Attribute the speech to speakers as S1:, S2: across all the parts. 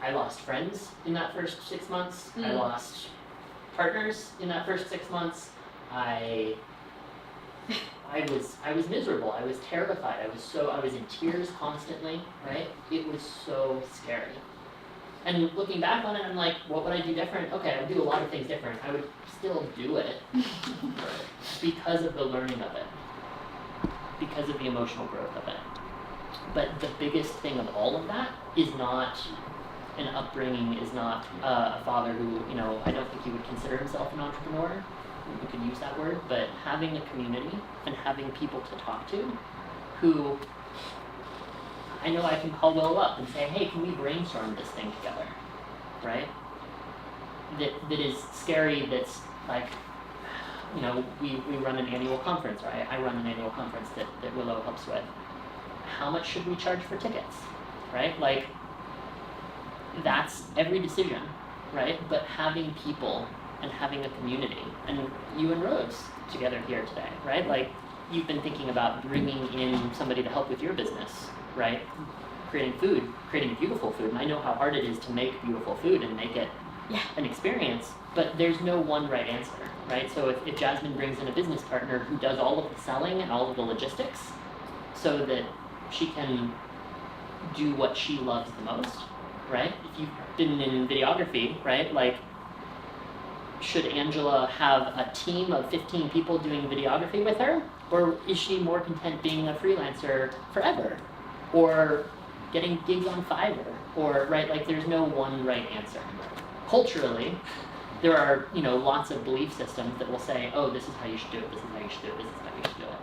S1: I lost friends in that first 6 months. I lost partners in that first 6 months. I was miserable. I was terrified. I was in tears constantly, right? It was so scary. And looking back on it, I'm like, what would I do different? Okay, I would do a lot of things different. I would still do it because of the learning of it, because of the emotional growth of it. But the biggest thing of all of that is not an upbringing, is not a father who, I don't think he would consider himself an entrepreneur. We could use that word, but having a community and having people to talk to who I know I can call Will up and say, hey, can we brainstorm this thing together, right? That is scary, that's like, we run an annual conference, right? I run an annual conference that Willow helps with. How much should we charge for tickets, right? Like, that's every decision, right? But having people and having a community, and you and Rose together here today, right? Like, you've been thinking about bringing in somebody to help with your business, right? Creating food, creating beautiful food, and I know how hard it is to make beautiful food and make it an experience, but there's no one right answer, right? So if Jasmine brings in a business partner who does all of the selling and all of the logistics so that she can do what she loves the most, right? If you've been in videography, right, like, should Angela have a team of 15 people doing videography with her? Or is she more content being a freelancer forever? Or getting gigs on Fiverr? Or, right, like, there's no one right answer. Culturally, there are, lots of belief systems that will say, oh, this is how you should do it, this is how you should do it, this is how you should do it.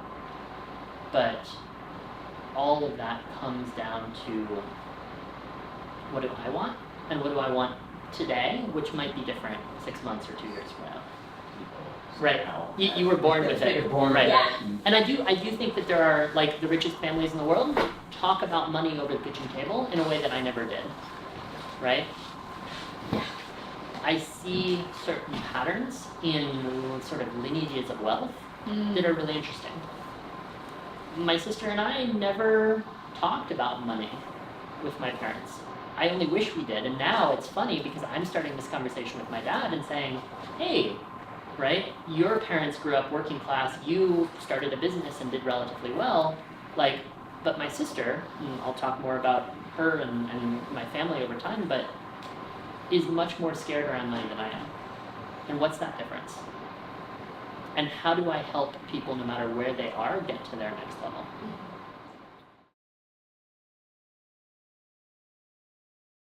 S1: But all of that comes down to, what do I want? And what do I want today, which might be different 6 months or 2 years from now. Right. You were born with it. Right.
S2: Yeah.
S1: And I do think that there are, like, the richest families in the world talk about money over the kitchen table in a way that I never did. Right?
S2: Yeah.
S1: I see certain patterns in sort of lineages of wealth that are really interesting. My sister and I never talked about money with my parents. I only wish we did, and now it's funny because I'm starting this conversation with my dad and saying, hey, right, your parents grew up working class, you started a business and did relatively well, like, but my sister, and I'll talk more about her and my family over time, but is much more scared around money than I am. And what's that difference? And how do I help people, no matter where they are, get to their next level?